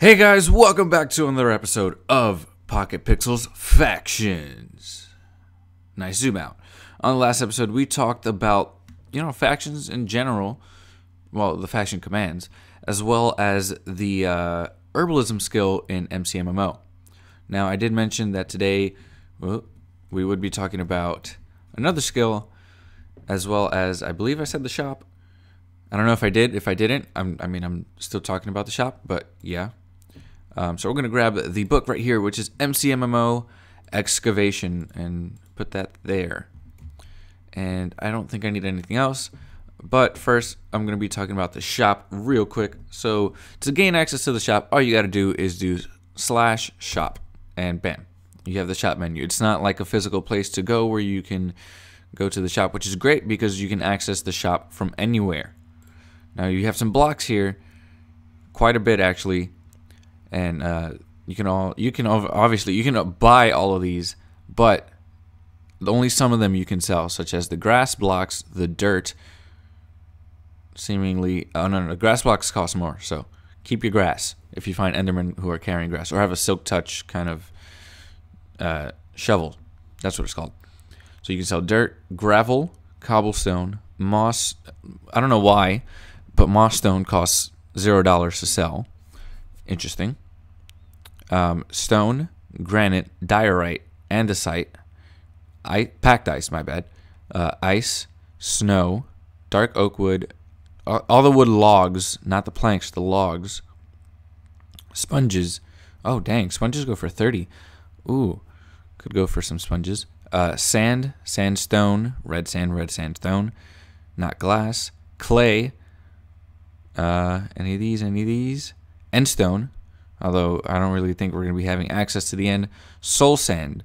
Hey guys, welcome back to another episode of Pocket Pixels Factions. Nice zoom out. On the last episode, we talked about, factions in general, well, the faction commands, as well as the herbalism skill in MCMMO. Now, I did mention that today we would be talking about another skill, as well as, I believe I said the shop. I don't know if I did. If I didn't, I'm still talking about the shop, but yeah. So we're going to grab the book right here, which is MCMMO Excavation, and put that there. And I don't think I need anything else. But first, I'm going to be talking about the shop real quick. So to gain access to the shop, all you got to do is do /shop, and bam, you have the shop menu. It's not like a physical place to go where you can go to the shop, which is great because you can access the shop from anywhere. Now you have some blocks here, quite a bit actually. And you can buy all of these, but only some of them you can sell, such as the grass blocks, the dirt. Seemingly, no, grass blocks cost more, so keep your grass if you find Endermen who are carrying grass, or have a silk touch kind of shovel. That's what it's called. So you can sell dirt, gravel, cobblestone, moss. I don't know why, but moss stone costs $0 to sell. Interesting. Stone, granite, diorite, andesite, packed ice, my bad, ice, snow, dark oak wood, all the wood logs, not the planks, the logs, sponges. Oh, dang, sponges go for 30. Ooh, could go for some sponges. Sand, sandstone, red sandstone, not glass, clay, any of these, end stone, although I don't really think we're going to be having access to the end, soul sand,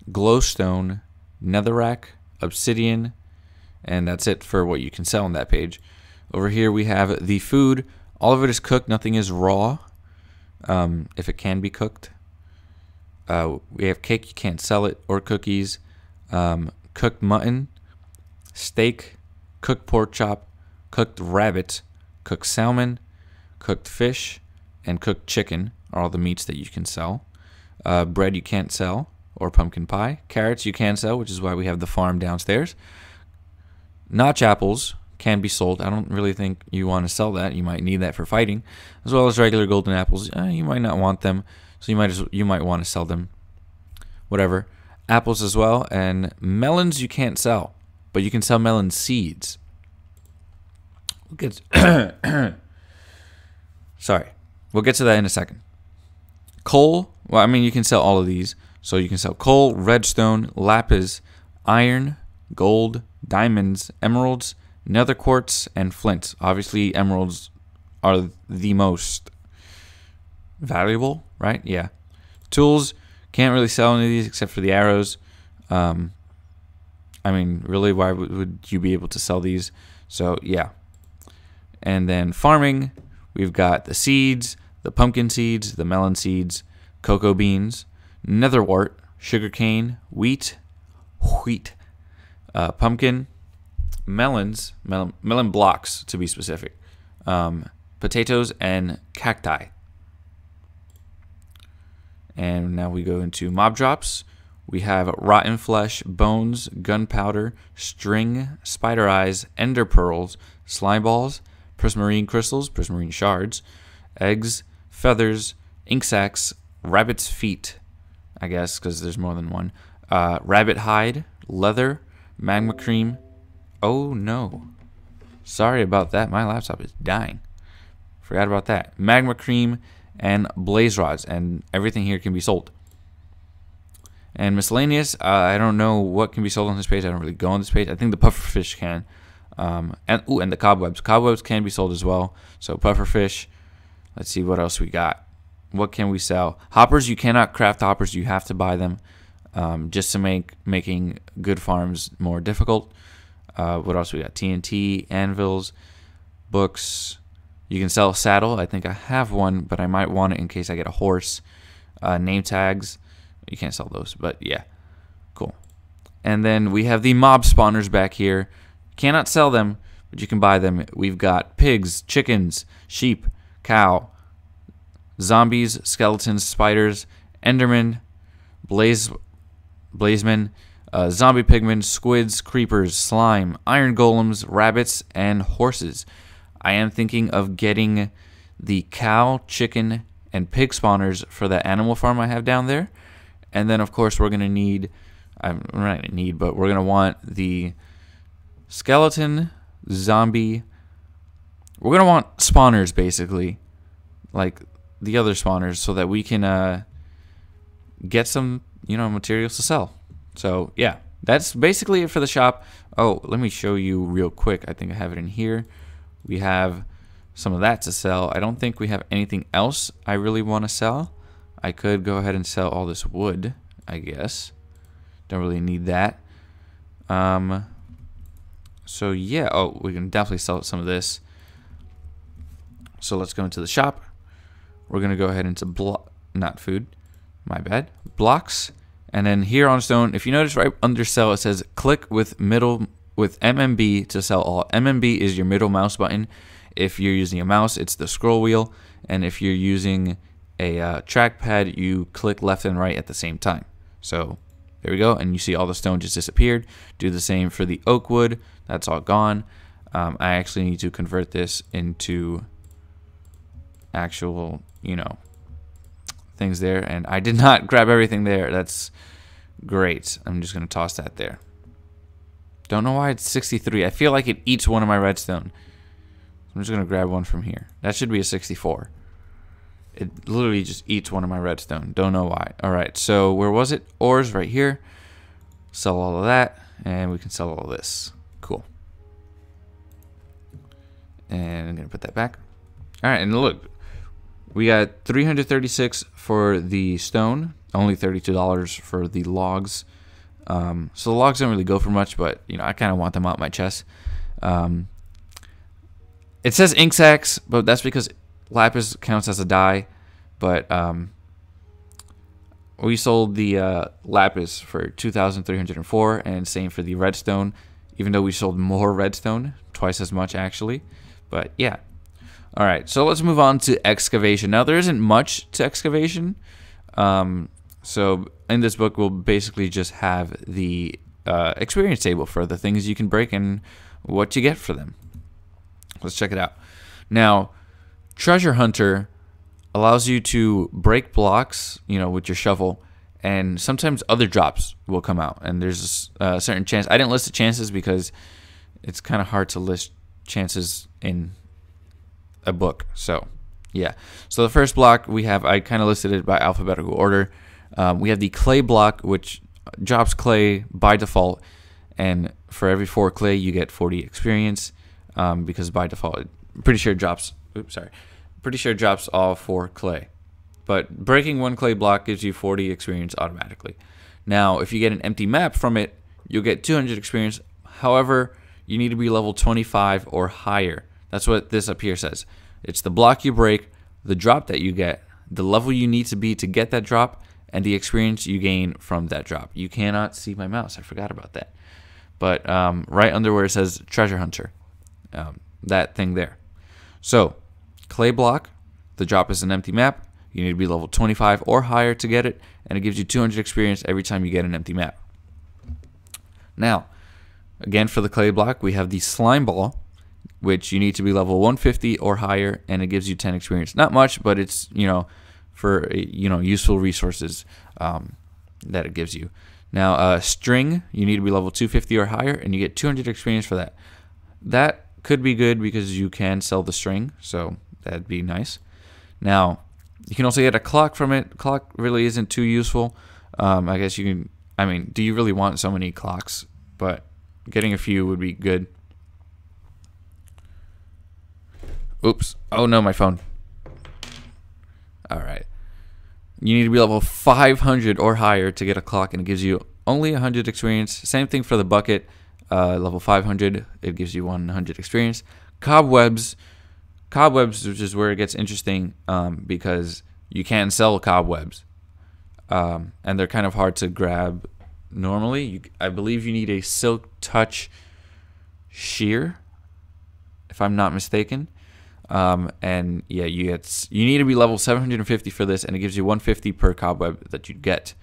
glowstone, netherrack, obsidian, and that's it for what you can sell on that page. Over here we have the food. All of it is cooked, nothing is raw, if it can be cooked. We have cake, you can't sell it, or cookies, cooked mutton, steak, cooked pork chop, cooked rabbit, cooked salmon, cooked fish, and cooked chicken are all the meats that you can sell. Bread you can't sell, or pumpkin pie. Carrots you can sell, which is why we have the farm downstairs. Notch apples can be sold. I don't really think you want to sell that. You might need that for fighting, as well as regular golden apples. You might not want them, so you might want to sell them. Whatever. Apples as well, and melons you can't sell, but you can sell melon seeds. Sorry. We'll get to that in a second. Coal, well, you can sell all of these. So you can sell coal, redstone, lapis, iron, gold, diamonds, emeralds, nether quartz, and flint. Obviously, emeralds are the most valuable, right? Yeah. Tools, can't really sell any of these except for the arrows. Really, why would you be able to sell these? So, yeah. And then farming, we've got the seeds, the pumpkin seeds, the melon seeds, cocoa beans, netherwort, sugarcane, wheat, pumpkin, melons, melon blocks to be specific, potatoes, and cacti. And now we go into mob drops. We have rotten flesh, bones, gunpowder, string, spider eyes, ender pearls, slime balls, prismarine crystals, prismarine shards, eggs, feathers, ink sacs, rabbit's feet, I guess, because there's more than one, rabbit hide, leather, magma cream. Oh no, sorry about that, my laptop is dying. Forgot about that. Magma cream and blaze rods, and everything here can be sold. And miscellaneous, I don't know what can be sold on this page. I don't really go on this page. I think the pufferfish can. And the cobwebs. Cobwebs can be sold as well. So pufferfish. Let's see what else we got. What can we sell? Hoppers, you cannot craft hoppers. You have to buy them, just to making good farms more difficult. What else we got? TNT, anvils, books. You can sell a saddle. I think I have one, but I might want it in case I get a horse. Name tags. You can't sell those, but yeah. Cool. And then we have the mob spawners back here. Cannot sell them, but you can buy them. We've got pigs, chickens, sheep, cow, zombies, skeletons, spiders, endermen, blazemen, zombie pigmen, squids, creepers, slime, iron golems, rabbits, and horses. I am thinking of getting the cow, chicken, and pig spawners for the animal farm I have down there. And then, of course, we're going to need, we're not going to need, but we're going to want the skeleton, zombie. We're going to want spawners, basically, like the other spawners, so that we can get some, materials to sell. So, yeah, that's basically it for the shop. Oh, let me show you real quick. I think I have it in here. We have some of that to sell. I don't think we have anything else I really want to sell. I could go ahead and sell all this wood, I guess. Don't really need that. So yeah, oh, we can definitely sell some of this. So let's go into the shop. We're gonna go ahead into not food, my bad, blocks. And then here on stone, if you notice right under sell, it says click with MMB to sell all. MMB is your middle mouse button. If you're using a mouse, it's the scroll wheel. And if you're using a trackpad, you click left and right at the same time. So there we go, and you see all the stone just disappeared. Do the same for the oak wood. That's all gone. I actually need to convert this into actual, things there. And I did not grab everything there. That's great. I'm just going to toss that there. Don't know why it's 63. I feel like it eats one of my redstone. I'm just going to grab one from here. That should be a 64. It literally just eats one of my redstone. Don't know why. Alright, so where was it? Ores right here. Sell all of that. And we can sell all this. Cool. And I'm going to put that back. Alright, and look. We got 336 for the stone. Only $32 for the logs. So the logs don't really go for much, but I kind of want them out my chest. It says ink sacks, but that's because lapis counts as a dye. But we sold the lapis for 2,304, and same for the redstone. Even though we sold more redstone, twice as much actually. But yeah. All right, so let's move on to excavation. Now there isn't much to excavation. So in this book, we'll basically just have the experience table for the things you can break and what you get for them. Let's check it out. Now, Treasure Hunter allows you to break blocks, with your shovel, and sometimes other drops will come out. And there's a certain chance. I didn't list the chances because it's kind of hard to list chances in a book. So, yeah. So the first block I kind of listed it by alphabetical order. We have the clay block, which drops clay by default, and for every 4 clay you get 40 experience, because by default, pretty sure it drops all 4 clay. But breaking 1 clay block gives you 40 experience automatically. Now, if you get an empty map from it, you'll get 200 experience. However, you need to be level 25 or higher. That's what this up here says. It's the block you break, the drop that you get, the level you need to be to get that drop, and the experience you gain from that drop. You cannot see my mouse. I forgot about that. But right under where it says Treasure Hunter, that thing there. So, clay block, the drop is an empty map. You need to be level 25 or higher to get it, and it gives you 200 experience every time you get an empty map. Now, again for the clay block, we have the slime ball, which you need to be level 150 or higher, and it gives you 10 experience. Not much, but it's, for, useful resources that it gives you. Now, string, you need to be level 250 or higher, and you get 200 experience for that. That could be good because you can sell the string, so that'd be nice. Now, you can also get a clock from it. Clock really isn't too useful. I guess you can, do you really want so many clocks? But getting a few would be good. Oops. Oh no, my phone. Alright. You need to be level 500 or higher to get a clock, and it gives you only 100 experience. Same thing for the bucket. Level 500, it gives you 100 experience. Cobwebs, which is where it gets interesting, because you can sell cobwebs, and they're kind of hard to grab normally. I believe you need a silk touch shear, if I'm not mistaken. And yeah, you need to be level 750 for this, and it gives you 150 per cobweb that you get.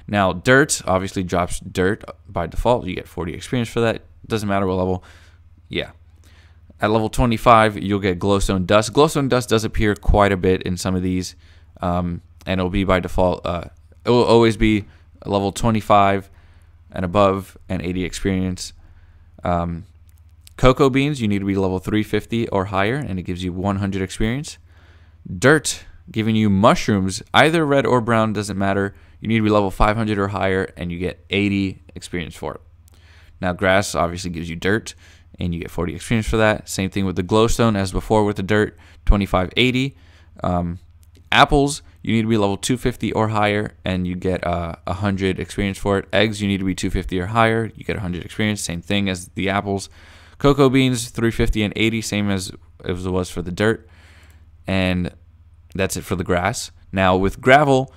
Now, dirt obviously drops dirt by default. You get 40 experience for that. Doesn't matter what level. Yeah. At level 25, you'll get Glowstone Dust. Glowstone Dust does appear quite a bit in some of these, and it'll be by default. It will always be level 25 and above and 80 experience. Cocoa beans, you need to be level 350 or higher, and it gives you 100 experience. Dirt, giving you mushrooms, either red or brown, doesn't matter. You need to be level 500 or higher, and you get 80 experience for it. Now, grass obviously gives you dirt, and you get 40 experience for that. Same thing with the glowstone as before with the dirt, 2580. Apples, you need to be level 250 or higher, and you get 100 experience for it. Eggs, you need to be 250 or higher, you get 100 experience. Same thing as the apples. Cocoa beans, 350 and 80, same as it was for the dirt. And that's it for the grass. Now with gravel,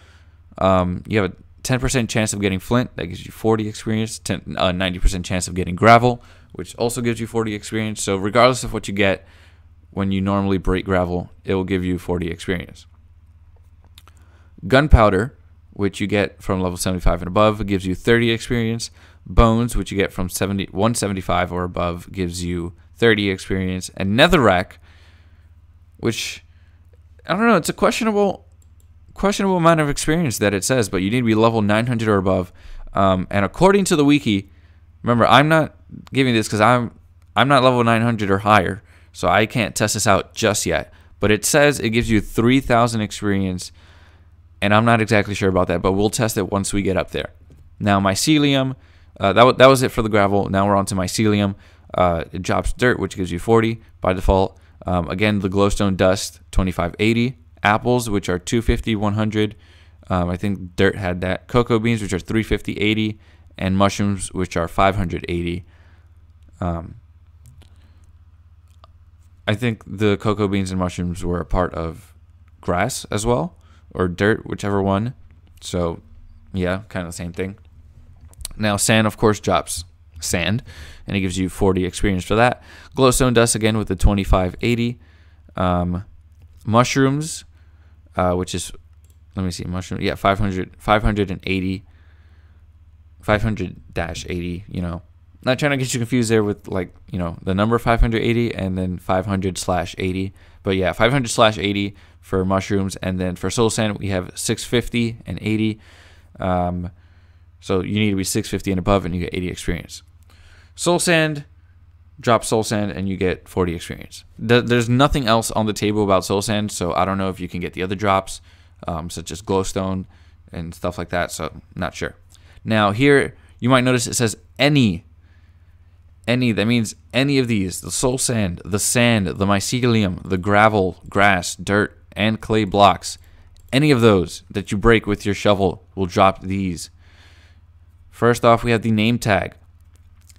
you have a 10% chance of getting flint. That gives you 40 experience. 90% chance of getting gravel, which also gives you 40 experience. So regardless of what you get when you normally break gravel, it will give you 40 experience. Gunpowder, which you get from level 75 and above, gives you 30 experience. Bones, which you get from 175 or above, gives you 30 experience. And netherrack, which, I don't know, it's a questionable amount of experience that it says, but you need to be level 900 or above. And according to the wiki, remember, I'm not giving this because I'm not level 900 or higher, so I can't test this out just yet. But it says it gives you 3,000 experience, and I'm not exactly sure about that, but we'll test it once we get up there. Now, mycelium, that was it for the gravel. Now we're on to mycelium. It drops dirt, which gives you 40 by default. Again, the glowstone dust, 2580. Apples, which are 250, 100. I think dirt had that. Cocoa beans, which are 350, 80. And mushrooms, which are 580. I think the cocoa beans and mushrooms were a part of grass as well, or dirt, whichever one. So, yeah, kind of the same thing. Now, sand, of course, drops sand, and it gives you 40 experience for that. Glowstone dust, again, with the 2580. Mushrooms, which is, let me see, mushroom, yeah, 580, 500-80, you know. Not trying to get you confused there with, like, you know, the number 580 and then 500/80. But yeah, 500/80 for mushrooms, and then for soul sand, we have 650 and 80. So you need to be 650 and above, and you get 80 experience. Soul sand, drop soul sand, and you get 40 experience. There's nothing else on the table about soul sand, so I don't know if you can get the other drops, such as glowstone and stuff like that, so not sure. Now here, you might notice it says any. That means any of these: the soul sand, the mycelium, the gravel, grass, dirt, and clay blocks. Any of those that you break with your shovel will drop these. First off, we have the name tag.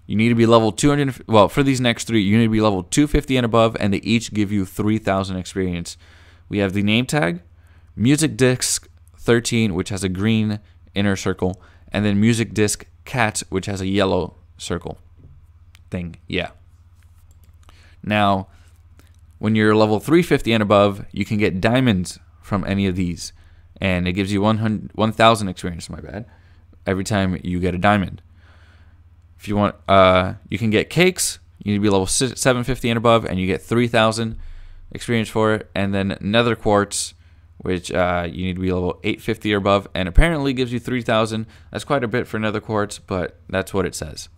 You need to be level 200. Well, for these next three, you need to be level 250 and above, and they each give you 3,000 experience. We have the name tag, music disc 13, which has a green inner circle, and then music disc cat, which has a yellow circle thing. Yeah. Now, when you're level 350 and above, you can get diamonds from any of these, and it gives you 1,000 experience. My bad. Every time you get a diamond. If you want, you can get cakes. You need to be level 750 and above, and you get 3,000 experience for it. And then nether quartz, which you need to be level 850 or above, and apparently gives you 3,000. That's quite a bit for nether quartz, but that's what it says.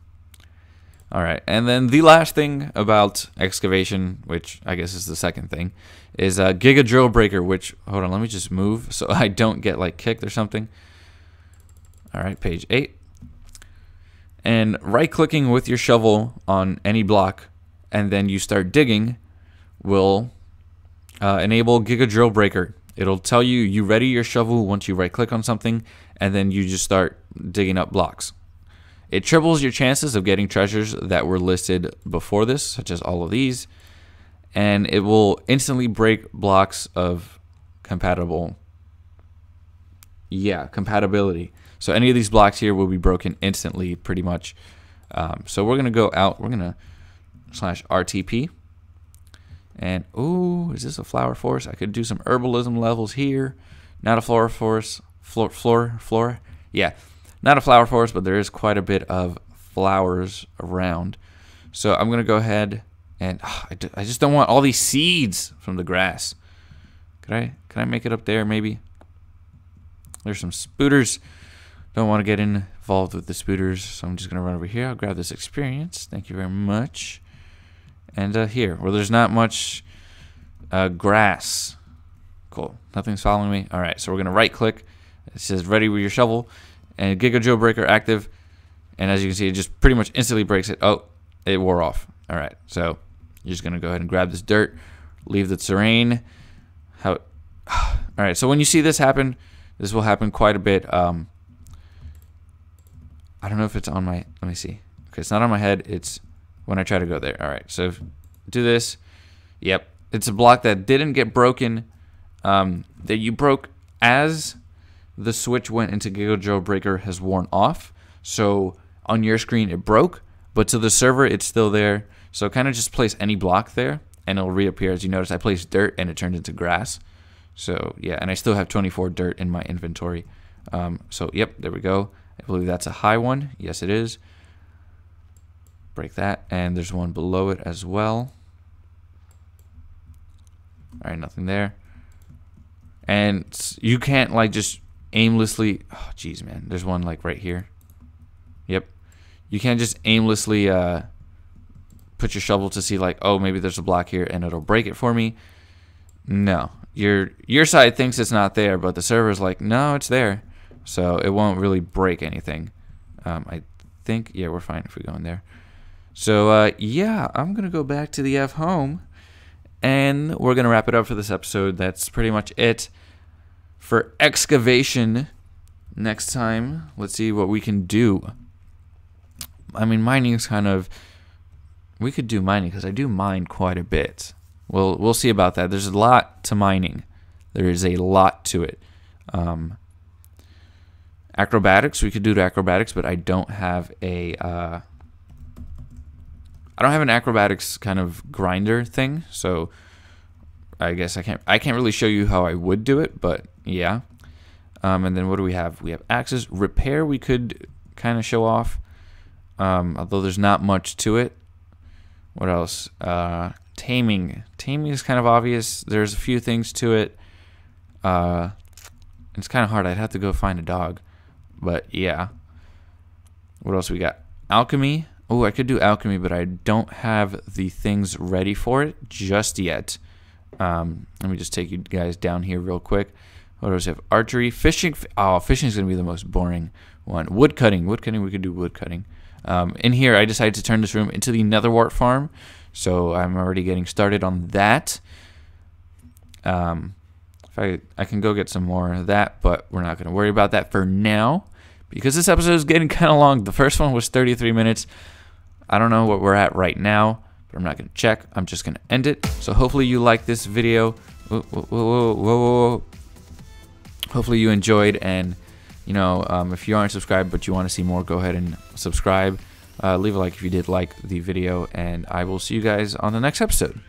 All right, and then the last thing about excavation, which I guess is the second thing, is Giga drill breaker. Which, hold on, let me just move so I don't get like kicked or something. All right, page 8. And right-clicking with your shovel on any block, and then you start digging, will enable Giga drill breaker. It'll tell you ready your shovel once you right-click on something, and then you just start digging up blocks. It triples your chances of getting treasures that were listed before this, such as all of these, and it will instantly break blocks of compatibility. So any of these blocks here will be broken instantly, pretty much. So we're going to go out. We're going to /RTP. And, ooh, is this a flower forest? I could do some herbalism levels here. Not a flower forest. Flora? Yeah, not a flower forest, but there is quite a bit of flowers around. So I'm going to go ahead and I just don't want all these seeds from the grass. Can I make it up there maybe? There's some spooters. Don't want to get involved with the spooters, so I'm just going to run over here. I'll grab this experience. Thank you very much. And here, where there's not much grass. Cool. Nothing's following me. All right, so we're going to right-click. It says ready with your shovel. And Giga Jailbreaker active. And as you can see, it just pretty much instantly breaks it. Oh, it wore off. All right, so you're just going to go ahead and grab this dirt. Leave the terrain. All right, so when you see this happen, this will happen quite a bit. I don't know if it's on my... Let me see. Okay, it's not on my head. It's when I try to go there. All right, so do this. Yep, it's a block that didn't get broken, that you broke as the switch went into Giga Jailbreaker has worn off. So on your screen it broke, but to the server it's still there. So kind of just place any block there and it'll reappear. As you notice, I placed dirt and it turned into grass. So yeah, and I still have 24 dirt in my inventory. So yep, there we go. I believe that's a high one. Yes, it is. Break that, and there's one below it as well. All right, nothing there. And you can't like just aimlessly. Oh, geez, man. There's one like right here. Yep. You can't just aimlessly put your shovel to see like, oh, maybe there's a block here and it'll break it for me. No, your side thinks it's not there, but the server's like, no, it's there. So it won't really break anything. I think, yeah, we're fine if we go in there. So, yeah, I'm going to go back to the F home, and we're going to wrap it up for this episode. That's pretty much it for excavation. Next time, let's see what we can do. I mean, mining is kind of... We could do mining, because I do mine quite a bit. We'll see about that. There's a lot to mining. There is a lot to it. Acrobatics, we could do acrobatics, but I don't have a... I don't have an acrobatics kind of grinder thing, so I guess I can't really show you how I would do it, but yeah. And then what do we have? We have axes. Repair we could kind of show off, although there's not much to it. What else? Taming. Taming is kind of obvious. There's a few things to it. It's kind of hard. I'd have to go find a dog, but yeah. What else we got? Alchemy. Oh, I could do alchemy, but I don't have the things ready for it just yet. Let me just take you guys down here real quick. What else do we have? Archery, fishing. Oh, fishing is going to be the most boring one. Woodcutting. Woodcutting, we could do woodcutting. In here, I decided to turn this room into the netherwart farm, so I'm already getting started on that. If I can go get some more of that, but we're not going to worry about that for now, because this episode is getting kind of long. The first one was 33 minutes. I don't know what we're at right now, but I'm not going to check. I'm just going to end it. So hopefully you like this video. Whoa. Hopefully you enjoyed, and you know, if you aren't subscribed but you want to see more, go ahead and subscribe. Leave a like if you did like the video, and I will see you guys on the next episode.